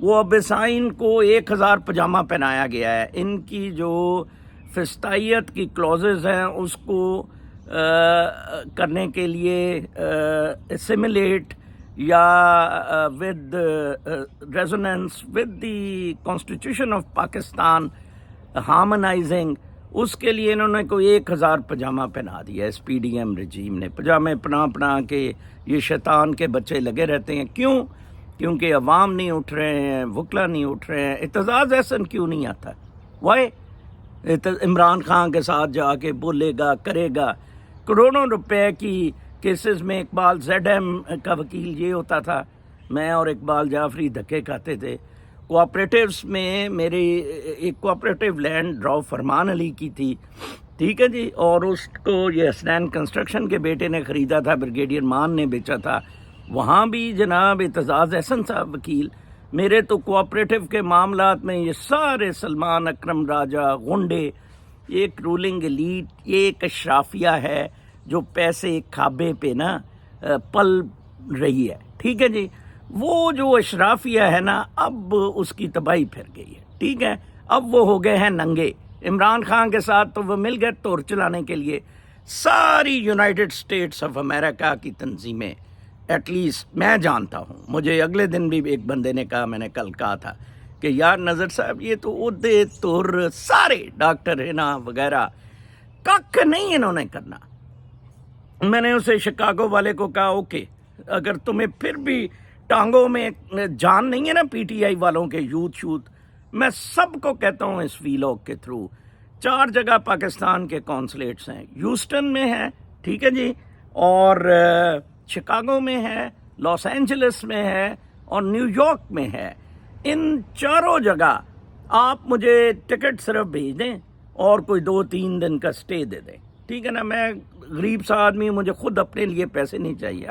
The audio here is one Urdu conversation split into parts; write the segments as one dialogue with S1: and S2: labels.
S1: وہ ابیسائن کو 1000 پجامہ پہنایا گیا ہے. ان کی جو فسطائیت کی کلوزز ہیں اس کو کرنے کے لیے اسیملیٹ یا with resonance with the constitution of Pakistan harmonising, اس کے لیے انہوں نے کوئی 1000 پجامہ پہنا دیا. S P D M regime نے پجامے پہنا کے یہ شیطان کے بچے لگے رہتے ہیں. کیوں؟ کیونکہ عوام نہیں اٹھ رہے ہیں، وکلا نہیں اٹھ رہے ہیں. اعتزاز احسن کیوں نہیں آتا؟ وائی؟ عمران خان کے ساتھ جا کے بولے گا، کرے گا. کروڑوں روپے کی کیسز میں اقبال زیڈ ایم کا وکیل یہ ہوتا تھا، میں اور اقبال جعفری دھکے کھاتے تھے. کوآپریٹیوز میں میری ایک کوآپریٹیو لینڈ ڈراؤ فرمان علی کی تھی، ٹھیک ہے جی، اور اس کو یہ حسنین کنسٹرکشن کے بیٹے نے خریدا تھا، بریگیڈیئر مان نے بیچا تھا. وہاں بھی جناب اعتزاز احسن صاحب وکیل. میرے تو کوآپریٹیو کے معاملات میں یہ سارے سلمان اکرم راجہ غنڈے، یہ ایک رولنگ ایلیٹ، یہ ایک اشرافیہ ہے جو پیسے کھابے پہ نا پل رہی ہے، ٹھیک ہے جی. وہ جو اشرافیہ ہے نا اب اس کی تباہی پھر گئی ہے، ٹھیک ہے. اب وہ ہو گئے ہیں ننگے. عمران خان کے ساتھ تو وہ مل گئے توڑ چلانے کے لیے. ساری یونائٹڈ اسٹیٹس آف امریکہ کی تنظیمیں ایٹ لیسٹ میں جانتا ہوں. مجھے اگلے دن بھی ایک بندے نے کہا، میں نے کل کہا تھا کہ یار نظر صاحب یہ تو عہدے تر سارے ڈاکٹر ہینا وغیرہ کک نہیں انہوں نے کرنا. میں نے اسے شکاگو والے کو کہا اوکے، اگر تمہیں پھر بھی ٹانگوں میں جان نہیں ہے نا پی ٹی آئی والوں کے یوتھ میں سب کو کہتا ہوں اس ویلاگ کے تھرو 4 جگہ پاکستان کے کونسلیٹس ہیں. ہیوسٹن میں ہے، ٹھیک ہے جی، اور شکاگو میں ہے، لاس اینجلس میں ہے اور نیو یارک میں ہے. ان 4 جگہ آپ مجھے ٹکٹ صرف بھیج دیں اور کوئی 2-3 دن کا سٹے دے دیں، ٹھیک ہے نا. میں غریب سا آدمی، مجھے خود اپنے لیے پیسے نہیں چاہیے.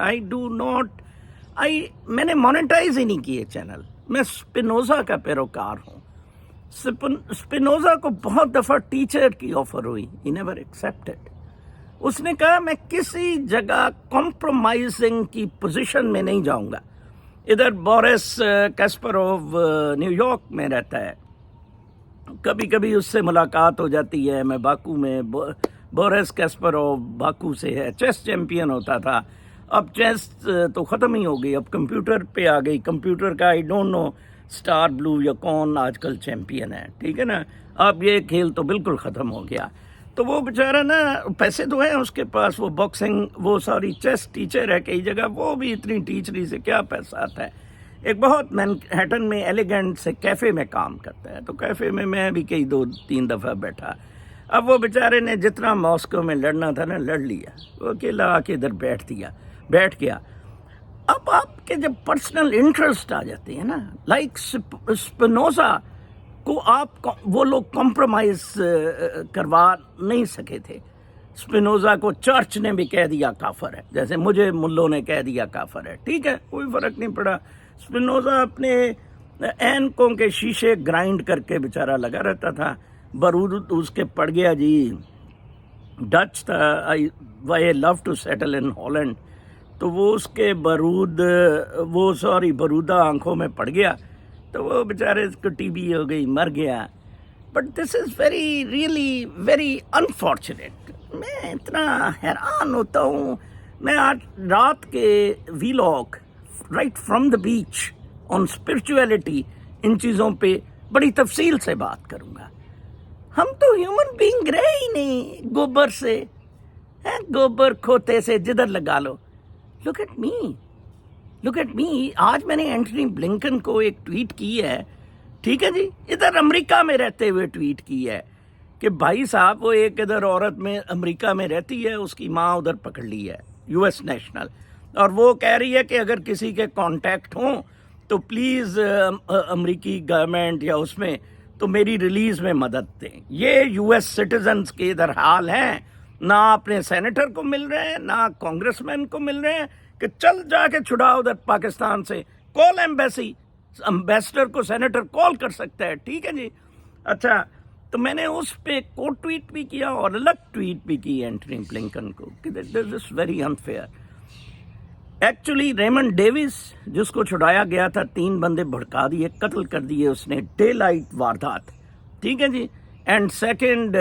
S1: میں نے مانیٹائز ہی نہیں کیے چینل. میں اسپینوزا کا پیروکار ہوں. اسپینوزا کو بہت دفعہ ٹیچر کی آفر ہوئی، ہی نیور ایکسیپٹڈ. اس نے کہا میں کسی جگہ کمپرومائزنگ کی پوزیشن میں نہیں جاؤں گا. ادھر بورس کاسپروو نیو یارک میں رہتا ہے، کبھی کبھی اس سے ملاقات ہو جاتی ہے. میں باکو میں، بورس کاسپروو باکو سے ہے، چیس چیمپئن ہوتا تھا. اب چیس تو ختم ہی ہو گئی، اب کمپیوٹر پہ آ گئی. کمپیوٹر کا آئی ڈونٹ نو اسٹار بلو یا کون آج کل چیمپئن ہے، ٹھیک ہے نا. اب یہ کھیل تو بالکل ختم ہو گیا. تو وہ بیچارہ نا پیسے تو ہیں اس کے پاس، وہ باکسنگ وہ ساری چیس ٹیچر ہے کئی جگہ، وہ بھی اتنی ٹیچری سے کیا پیسہ آتا ہے. ایک بہت مینہٹن میں ایلیگنٹ سے کیفے میں کام کرتا ہے، تو کیفے میں بھی کئی 2-3 دفعہ بیٹھا. اب وہ بیچارے نے جتنا ماسکو میں لڑنا تھا نا لڑ لیا، وہ اکیلا آ کے ادھر بیٹھ گیا. اب آپ کے جب پرسنل انٹرسٹ آ جاتے ہیں نا، لائک اسپینوزا کو آپ وہ لوگ کمپرومائز کروا نہیں سکے تھے. اسپینوزا کو چرچ نے بھی کہہ دیا کافر ہے، جیسے مجھے ملوں نے کہہ دیا کافر ہے، ٹھیک ہے، کوئی فرق نہیں پڑا. اسپینوزا اپنے اینکوں کے شیشے گرائنڈ کر کے بیچارہ لگا رہتا تھا. بارود اس کے پڑ گیا جی، ڈچ تھا، I love to settle in Holland, تو وہ اس کے برودہ آنکھوں میں پڑ گیا، تو وہ بیچارے کو ٹی بی ہو گئی، مر گیا. But this is really very unfortunate. میں اتنا حیران ہوتا ہوں. میں آج رات کے vlog right from the beach on spirituality, ان چیزوں پہ بڑی تفصیل سے بات کروں گا. ہم تو ہیومن بینگ رہے ہی نہیں گوبر سے، گوبر کھوتے سے جدھر لگا لو. Look at me. آج میں نے اینٹنی بلنکن کو ایک ٹویٹ کی ہے، ٹھیک ہے جی، ادھر امریکہ میں رہتے ہوئے ٹویٹ کی ہے کہ بھائی صاحب وہ ایک ادھر عورت میں امریکہ میں رہتی ہے، اس کی ماں ادھر پکڑ لی ہے، US نیشنل، اور وہ کہہ رہی ہے کہ اگر کسی کے کانٹیکٹ ہوں تو پلیز امریکی گورنمنٹ یا اس میں تو میری ریلیز میں مدد دیں. یہ US سٹیزنز کے ادھر حال ہیں، نہ اپنے سینیٹر کو مل رہے ہیں، نہ کانگریس مین کو مل رہے ہیں کہ چل جا کے چھڑاؤ ادھر پاکستان سے. کال ایمبیسی، امبیسڈر کو سینیٹر کال کر سکتا ہے، ٹھیک ہے جی. اچھا، تو میں نے اس پہ کوٹ ٹویٹ بھی کیا اور الگ ٹویٹ بھی کی اینٹنی بلنکن کو کہ this is very unfair. Actually Raymond Davis جس کو چھڑایا گیا تھا 3 بندے بھڑکا دیے, قتل کر دیے اس نے, ڈے لائٹ واردات, ٹھیک ہے جی. اینڈ سیکنڈ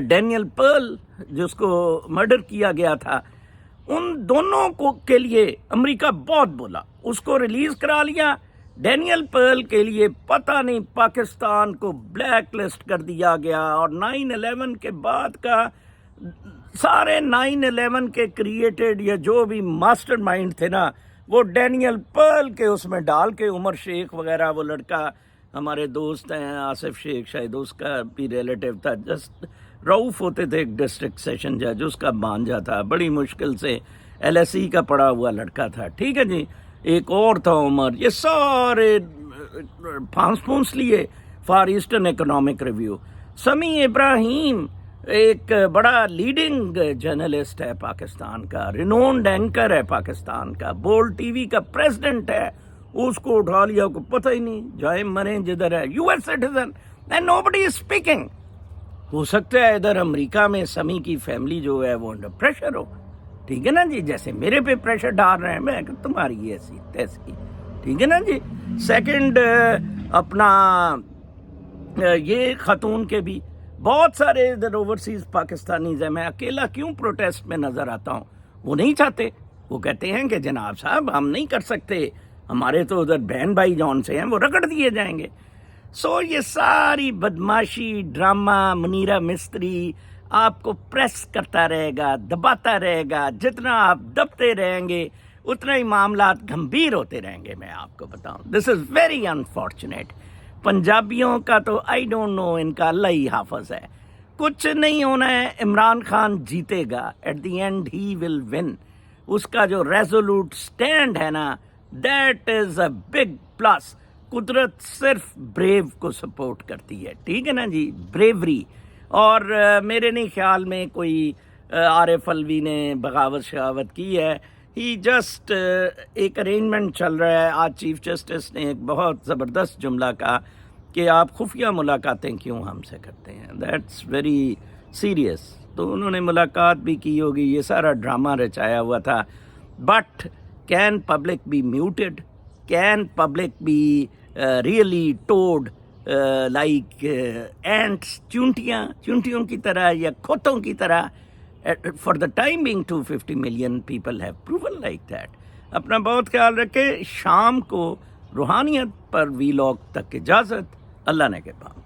S1: ڈینیل پرل جس کو مرڈر کیا گیا تھا, ان دونوں کو کے لیے امریکہ بہت بولا, اس کو ریلیز کرا لیا. ڈینیل پرل کے لیے پتہ نہیں پاکستان کو بلیک لسٹ کر دیا گیا, اور 9/11 کے بعد کا سارے 9/11 کے کریٹڈ یا جو بھی ماسٹر مائنڈ تھے نا, وہ ڈینیل پرل کے اس میں ڈال کے, عمر شیخ وغیرہ, وہ لڑکا ہمارے دوست ہیں آصف شیخ, شاید اس کا بھی ریلیٹیو تھا, جسٹ رؤف ہوتے تھے ایک ڈسٹرکٹ سیشن جج, اس کا بانجا تھا, بڑی مشکل سے LSE کا پڑا ہوا لڑکا تھا, ٹھیک ہے جی. ایک اور تھا عمر, یہ سارے پھانس لیے فار ایسٹرن اکنامک ریویو. سمیع ابراہیم ایک بڑا لیڈنگ جرنلسٹ ہے پاکستان کا, رینونڈ اینکر ہے پاکستان کا, بولڈ ٹی وی کا پریزیڈنٹ ہے, اس کو اٹھا لیا, کو پتہ ہی نہیں, جائیں مریں جدھر ہے, US citizen, and nobody is speaking. ہو سکتا ہے ادھر امریکہ میں سمیع کی فیملی جو ہے وہ انڈر پریشر ہو, ٹھیک ہے نا جی, جیسے میرے پہ پریشر ڈال رہے ہیں, میں کہ تمہاری ایسی تیسی, ٹھیک ہے نا جی. سیکنڈ اپنا یہ خاتون کے بھی بہت سارے ادھر اوورسیز پاکستانیز ہیں. میں اکیلا کیوں پروٹیسٹ میں نظر آتا ہوں, وہ نہیں چاہتے, وہ کہتے ہیں کہ جناب صاحب ہم نہیں کر سکتے, ہمارے تو ادھر بہن بھائی جون سے ہیں, وہ رگڑ دیے جائیں گے. سو یہ ساری بدماشی ڈرامہ منیرہ مستری آپ کو پریس کرتا رہے گا, دباتا رہے گا. جتنا آپ دبتے رہیں گے اتنا ہی معاملات گھمبیر ہوتے رہیں گے. میں آپ کو بتاؤں, دس از ویری انفارچونیٹ. پنجابیوں کا تو آئی ڈونٹ نو, ان کا اللہ ہی حافظ ہے. کچھ نہیں ہونا ہے, عمران خان جیتے گا, at the end he will win. اس کا جو ریزولوٹ سٹینڈ ہے نا, that is a big plus. قدرت صرف بریو کو سپورٹ کرتی ہے, ٹھیک ہے نا جی, بریوری. اور میرے نہیں خیال میں کوئی عارف الوی نے بغاوت شغاوت کی ہے. ہی جسٹ ایک ارینجمنٹ چل رہا ہے. آج چیف جسٹس نے ایک بہت زبردست جملہ کہا کہ آپ خفیہ ملاقاتیں کیوں ہم سے کرتے ہیں, دیٹس ویری سیریس. تو انہوں نے ملاقات بھی کی ہوگی, یہ سارا ڈرامہ رچایا ہوا تھا. But can public be muted, can public be really ٹوڈ لائک اینٹس, چونٹیوں کی طرح یا کھوتوں کی طرح. For the time being 250 million people have proven like that. اپنا بہت خیال رکھے. شام کو روحانیت پر وی لاگ تک اجازت. اللہ نے کے پاس.